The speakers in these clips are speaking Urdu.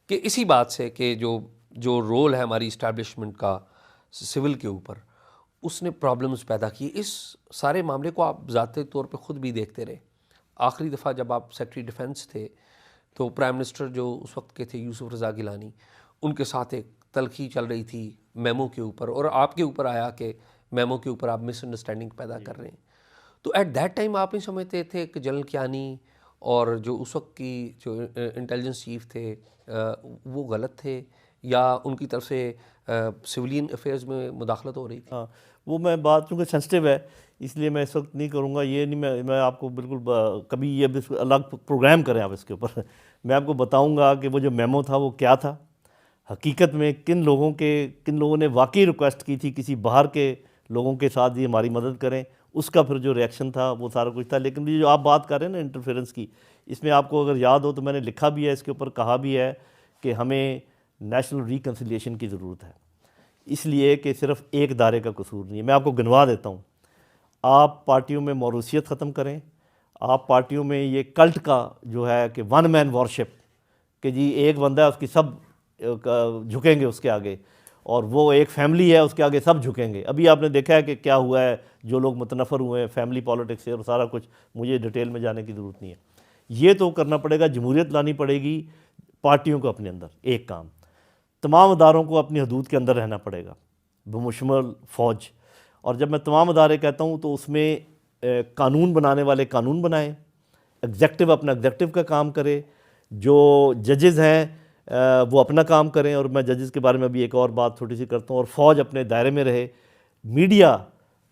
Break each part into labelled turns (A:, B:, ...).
A: کہ اسی بات سے کہ جو رول ہے ہماری اسٹیبلشمنٹ کا سول کے اوپر، اس نے پرابلمز پیدا کی. اس سارے معاملے کو آپ ذاتی طور پہ خود بھی دیکھتے رہے. آخری دفعہ جب آپ سیکرٹری ڈیفنس تھے تو پرائم منسٹر جو اس وقت کے تھے یوسف رضا گیلانی، ان کے ساتھ ایک تلخی چل رہی تھی میمو کے اوپر، اور آپ کے اوپر آیا کہ میمو کے اوپر آپ مس انڈرسٹینڈنگ پیدا کر رہے ہیں. تو ایٹ دیٹ ٹائم آپ نہیں سمجھتے تھے کہ جنرل کیانی اور جو اس وقت کی جو انٹیلیجنس چیف تھے وہ غلط تھے، یا ان کی طرف سے سولین افیئرز میں مداخلت ہو رہی تھی؟
B: ہاں، وہ میں بات چونکہ سینسٹیو ہے اس لیے میں اس وقت نہیں کروں گا. یہ نہیں، میں آپ کو بالکل کبھی یہ الگ پروگرام کریں آپ اس کے اوپر. میں آپ کو بتاؤں گا کہ وہ جو میمو تھا وہ کیا تھا حقیقت میں، کن لوگوں نے واقعی ریکویسٹ کی تھی کسی باہر کے لوگوں کے ساتھ یہ ہماری مدد کریں، اس کا پھر جو ریئیکشن تھا وہ سارا کچھ تھا. لیکن یہ جو آپ بات کر رہے ہیں نا انٹرفیئرنس کی، اس میں آپ کو اگر یاد ہو تو میں نے لکھا بھی ہے اس کے اوپر، کہا بھی ہے کہ ہمیں نیشنل ریکنسیلیشن کی ضرورت ہے، اس لیے کہ صرف ایک ادارے کا قصور نہیں ہے. میں آپ کو گنوا دیتا ہوں. آپ پارٹیوں میں موروثیت ختم کریں، آپ پارٹیوں میں یہ کلٹ کا جو ہے کہ ون مین وارشپ، کہ جی ایک بندہ ہے اس کی سب جھکیں گے اس کے آگے، اور وہ ایک فیملی ہے اس کے آگے سب جھکیں گے. ابھی آپ نے دیکھا ہے کہ کیا ہوا ہے، جو لوگ متنفر ہوئے ہیں فیملی پالیٹکس سے اور سارا کچھ، مجھے ڈیٹیل میں جانے کی ضرورت نہیں ہے. یہ تو کرنا پڑے گا، جمہوریت لانی پڑے گی پارٹیوں کو اپنے اندر. ایک کام، تمام اداروں کو اپنی حدود کے اندر رہنا پڑے گا بمشمل فوج. اور جب میں تمام ادارے کہتا ہوں تو اس میں قانون بنانے والے قانون بنائیں، ایگزیکٹو اپنا ایگزیکٹو کا کام کرے، جو ججز ہیں وہ اپنا کام کریں. اور میں ججز کے بارے میں بھی ایک اور بات چھوٹی سی کرتا ہوں. اور فوج اپنے دائرے میں رہے. میڈیا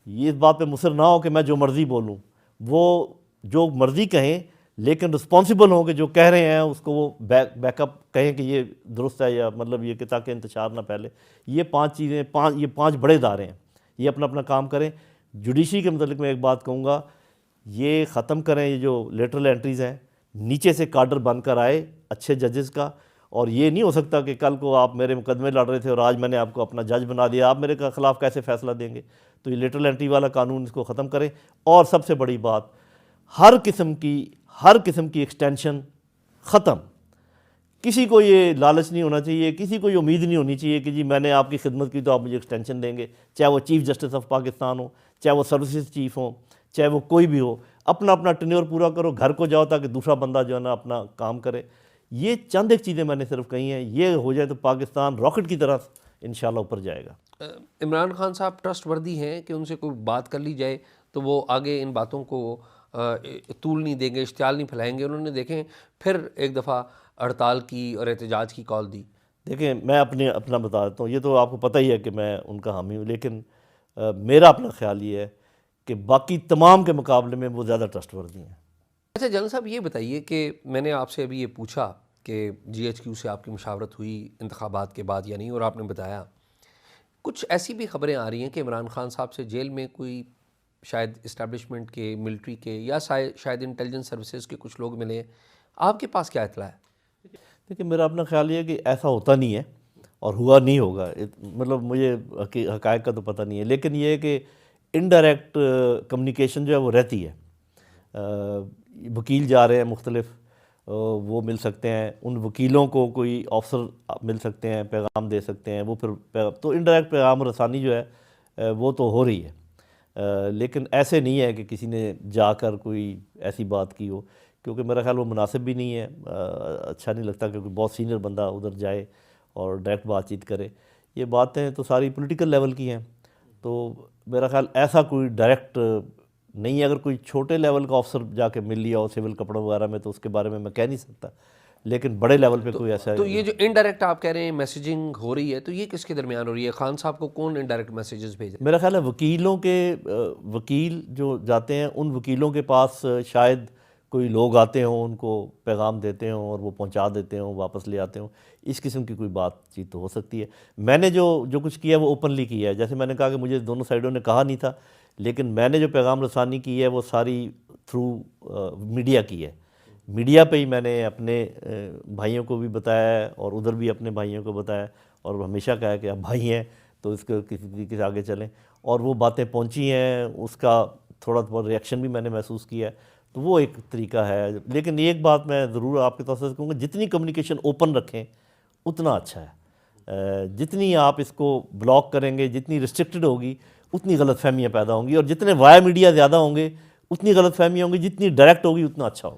B: یہ اس بات پہ مصر نہ ہو کہ میں جو مرضی بولوں، وہ جو مرضی کہیں لیکن رسپانسبل ہوں کہ جو کہہ رہے ہیں اس کو وہ بیک اپ کہیں کہ یہ درست ہے، یا مطلب یہ کہ تاکہ انتشار نہ پھیلے. یہ پانچ بڑے ادارے ہیں، یہ اپنا اپنا کام کریں. جوڈیشری کے متعلق میں ایک بات کہوں گا، یہ ختم کریں یہ جو لیٹرل انٹریز ہیں، نیچے سے کاڈر بن کر آئے اچھے ججز کا. اور یہ نہیں ہو سکتا کہ کل کو آپ میرے مقدمے لڑ رہے تھے اور آج میں نے آپ کو اپنا جج بنا دیا، آپ میرے خلاف کیسے فیصلہ دیں گے؟ تو یہ لیٹرل انٹری والا قانون اس کو ختم کریں. اور سب سے بڑی بات، ہر قسم کی ایکسٹینشن ختم. کسی کو یہ لالچ نہیں ہونا چاہیے، کسی کو یہ امید نہیں ہونی چاہیے کہ جی میں نے آپ کی خدمت کی تو آپ مجھے ایکسٹینشن دیں گے، چاہے وہ چیف جسٹس آف پاکستان ہو، چاہے وہ سروسز چیف ہوں، چاہے وہ کوئی بھی ہو. اپنا ٹینیور پورا کرو، گھر کو جاؤ تاکہ دوسرا بندہ جو ہے نا اپنا کام کرے. یہ چند ایک چیزیں میں نے صرف کہی ہیں، یہ ہو جائے تو پاکستان راکٹ کی طرح انشاءاللہ اوپر جائے گا.
A: عمران خان صاحب ٹرسٹ وردی ہیں کہ ان سے کوئی بات کر لی جائے تو وہ آگے ان باتوں کو طول نہیں دیں گے، اشتعال نہیں پھیلائیں گے؟ انہوں نے دیکھیں پھر ایک دفعہ ہڑتال کی اور احتجاج کی کال دی.
B: دیکھیں میں اپنا بتا دیتا ہوں، یہ تو آپ کو پتہ ہی ہے کہ میں ان کا حامی ہوں، لیکن میرا اپنا خیال یہ ہے کہ باقی تمام کے مقابلے میں وہ زیادہ ٹرسٹ وردی ہیں.
A: اچھا جنرل صاحب یہ بتائیے کہ میں نے آپ سے ابھی یہ پوچھا کہ جی ایچ کیو سے آپ کی مشاورت ہوئی انتخابات کے بعد یا نہیں، اور آپ نے بتایا کچھ ایسی بھی خبریں آ رہی ہیں کہ عمران خان صاحب سے جیل میں کوئی شاید اسٹیبلشمنٹ کے، ملٹری کے، یا شاید انٹیلیجنس سروسز کے کچھ لوگ ملے. آپ کے پاس کیا اطلاع ہے؟
B: دیکھیں میرا اپنا خیال یہ ہے کہ ایسا ہوتا نہیں ہے اور ہوا نہیں ہوگا. مطلب مجھے حقائق کا تو پتہ نہیں ہے، لیکن یہ ہے کہ انڈائریکٹ کمیونیکیشن جو ہے وہ رہتی ہے. وکیل جا رہے ہیں مختلف، وہ مل سکتے ہیں، ان وکیلوں کو کوئی آفسر مل سکتے ہیں، پیغام دے سکتے ہیں، وہ پھر تو انڈائریکٹ پیغام رسانی جو ہے وہ تو ہو رہی ہے. لیکن ایسے نہیں ہے کہ کسی نے جا کر کوئی ایسی بات کی ہو، کیونکہ میرا خیال وہ مناسب بھی نہیں ہے. اچھا نہیں لگتا کہ کوئی بہت سینئر بندہ ادھر جائے اور ڈائریکٹ بات چیت کرے. یہ باتیں تو ساری پولیٹیکل لیول کی ہیں، تو میرا خیال ایسا کوئی ڈائریکٹ نہیں ہے. اگر کوئی چھوٹے لیول کا آفسر جا کے مل لیا ہو سول کپڑوں وغیرہ میں تو اس کے بارے میں کہہ نہیں سکتا، لیکن بڑے لیول پہ کوئی ایسا.
A: تو یہ جو انڈائریکٹ آپ کہہ رہے ہیں میسیجنگ ہو رہی ہے، تو یہ کس کے درمیان ہو رہی ہے؟ خان صاحب کو کون انڈائریکٹ میسیجز بھیج رہے ہیں؟
B: میرا خیال ہے وکیل جو جاتے ہیں ان وکیلوں کے پاس شاید کوئی لوگ آتے ہوں، ان کو پیغام دیتے ہوں اور وہ پہنچا دیتے ہوں، واپس لے آتے ہوں. اس قسم کی کوئی بات چیت تو ہو سکتی ہے. میں نے جو کچھ کیا ہے وہ اوپنلی کیا ہے. جیسے میں نے کہا کہ مجھے دونوں سائڈوں نے کہا نہیں تھا، لیکن میں نے جو پیغام رسانی کی ہے وہ ساری تھرو میڈیا کی ہے. میڈیا پہ ہی میں نے اپنے بھائیوں کو بھی بتایا ہے اور ادھر بھی اپنے بھائیوں کو بتایا، اور ہمیشہ کہا ہے کہ آپ بھائی ہیں تو اس کو کسی طریقے سے آگے چلیں. اور وہ باتیں پہنچی ہیں، اس کا تھوڑا بہت ریئیکشن بھی میں نے محسوس کیا ہے، تو وہ ایک طریقہ ہے. لیکن ایک بات میں ضرور آپ کے طرف سے کہوں گا، جتنی کمیونیکیشن اوپن رکھیں اتنا اچھا ہے. جتنی آپ اس کو بلاک کریں گے، جتنی ریسٹرکٹڈ ہوگی اتنی غلط فہمیاں پیدا ہوں گی، اور جتنے وائے میڈیا زیادہ ہوں گے اتنی غلط فہمیاں ہوں گی، جتنی ڈائریکٹ ہوگی اتنا اچھا ہوگا.